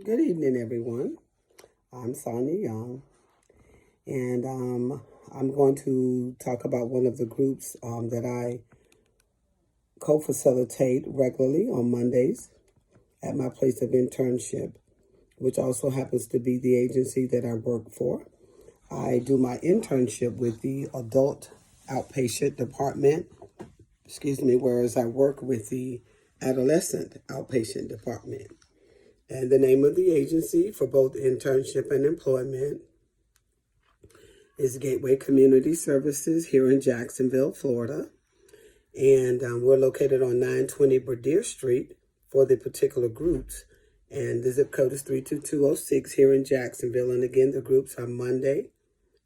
Good evening, everyone. I'm Sonya Young, and I'm going to talk about one of the groups that I co-facilitate regularly on Mondays at my place of internship, which also happens to be the agency that I work for. I do my internship with the adult outpatient department, whereas I work with the adolescent outpatient department. And the name of the agency for both internship and employment is Gateway Community Services here in Jacksonville, Florida. And we're located on 920 Berdeer Street for the particular groups. And the zip code is 32206 here in Jacksonville. And again, the groups are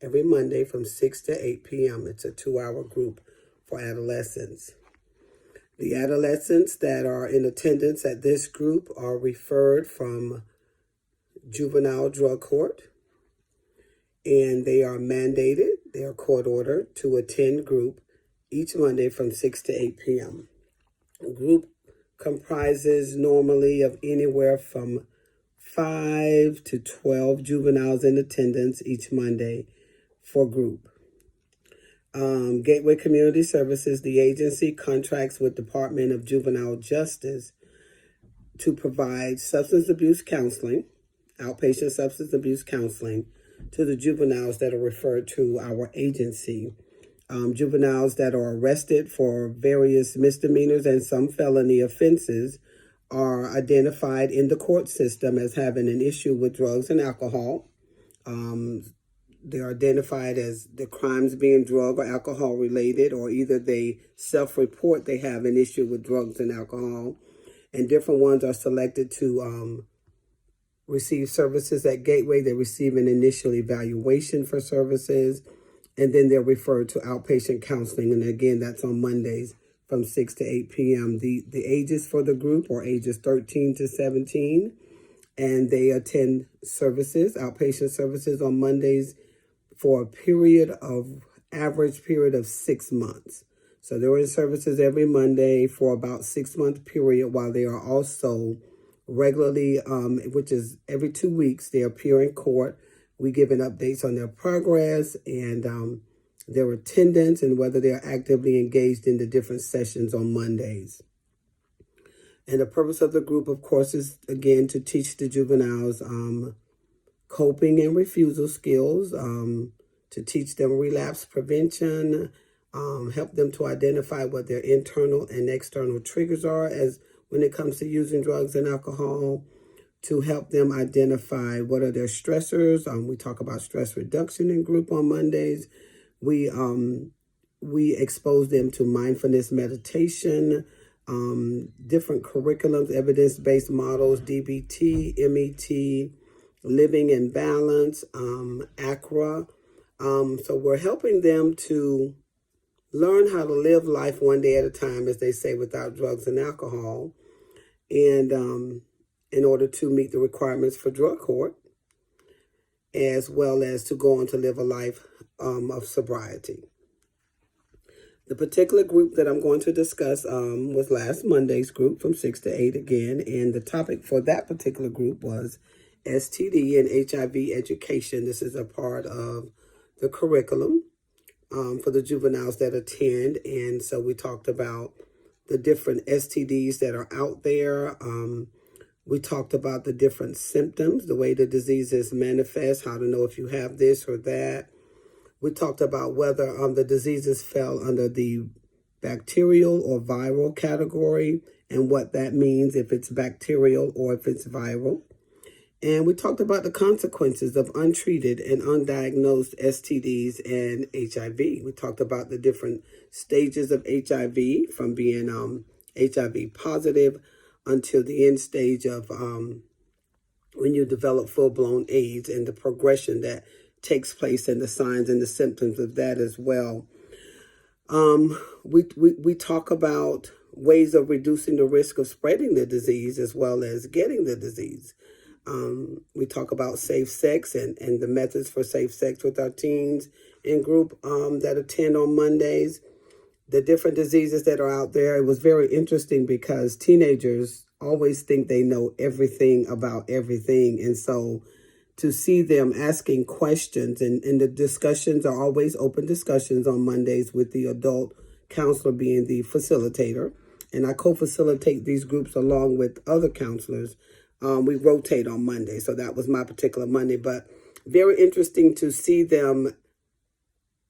every Monday from 6 to 8 p.m. It's a 2-hour group for adolescents. The adolescents that are in attendance at this group are referred from juvenile drug court, and they are mandated, they are court ordered to attend group each Monday from 6 to 8 p.m. Group comprises normally of anywhere from 5 to 12 juveniles in attendance each Monday for group. Gateway Community Services, the agency, contracts with Department of Juvenile Justice to provide substance abuse counseling, outpatient substance abuse counseling, to the juveniles that are referred to our agency. Juveniles that are arrested for various misdemeanors and some felony offenses are identified in the court system as having an issue with drugs and alcohol. They're identified as the crimes being drug or alcohol related, or either they self-report they have an issue with drugs and alcohol. And different ones are selected to receive services at Gateway. They receive an initial evaluation for services, and then they're referred to outpatient counseling. And again, that's on Mondays from 6 to 8 p.m. The ages for the group are ages 13 to 17, and they attend services, outpatient services on Mondays for average period of 6 months. So they're in services every Monday for about 6-month period, while they are also regularly, which is every 2 weeks, they appear in court. We give an updates on their progress and their attendance and whether they are actively engaged in the different sessions on Mondays. And the purpose of the group, of course, is, again, to teach the juveniles coping and refusal skills, to teach them relapse prevention, help them to identify what their internal and external triggers are as when it comes to using drugs and alcohol, to help them identify what are their stressors. We talk about stress reduction in group on Mondays. We expose them to mindfulness meditation, different curriculums, evidence-based models, DBT, MET, living in balance, ACRA. So we're helping them to learn how to live life one day at a time, as they say, without drugs and alcohol, and in order to meet the requirements for drug court, as well as to go on to live a life of sobriety. The particular group that I'm going to discuss was last Monday's group from 6 to 8 again, and the topic for that particular group was STD and HIV education. This is a part of the curriculum for the juveniles that attend, and so we talked about the different STDs that are out there. We talked about the different symptoms, the way the diseases manifest, how to know if you have this or that. We talked about whether the diseases fell under the bacterial or viral category and what that means, if it's bacterial or if it's viral. And we talked about the consequences of untreated and undiagnosed STDs and HIV. We talked about the different stages of HIV, from being HIV positive until the end stage of when you develop full-blown AIDS, and the progression that takes place and the signs and the symptoms of that as well. We talk about ways of reducing the risk of spreading the disease as well as getting the disease. We talk about safe sex and the methods for safe sex with our teens in group that attend on Mondays. The different diseases that are out there. It was very interesting because teenagers always think they know everything about everything. And so to see them asking questions, and the discussions are always open discussions on Mondays, with the adult counselor being the facilitator. And I co-facilitate these groups along with other counselors. We rotate on Monday, so that was my particular Monday. But very interesting to see them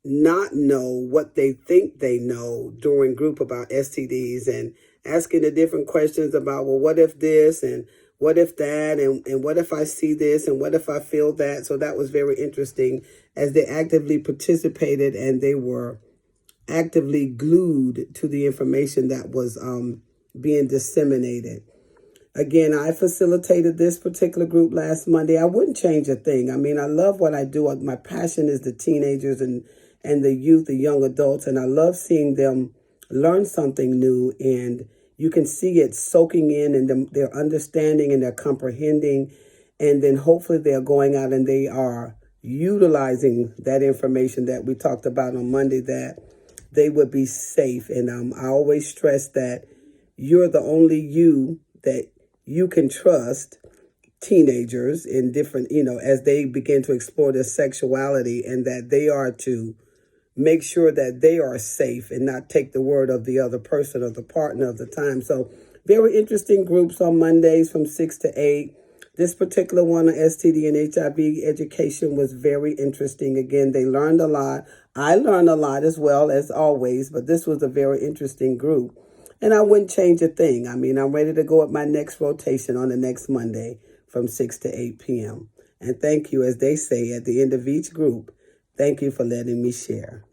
not know what they think they know during group about STDs, and asking the different questions about, well, what if this, and what if that, and what if I see this, and what if I feel that. So that was very interesting as they actively participated, and they were actively glued to the information that was being disseminated. Again, I facilitated this particular group last Monday. I wouldn't change a thing. I mean, I love what I do. My passion is the teenagers and the youth, the young adults, and I love seeing them learn something new, and you can see it soaking in, and their understanding and their comprehending, and then hopefully they're going out and they are utilizing that information that we talked about on Monday, that they would be safe. And I always stress that you're the only you that you can trust teenagers in different, as they begin to explore their sexuality, and that they are to make sure that they are safe and not take the word of the other person or the partner of the time. So very interesting groups on Mondays from 6 to 8. This particular one on STD and HIV education was very interesting. Again, they learned a lot. I learned a lot as well, as always, but this was a very interesting group. And I wouldn't change a thing. I mean, I'm ready to go at my next rotation on the next Monday from 6 to 8 p.m. And thank you, as they say at the end of each group, thank you for letting me share.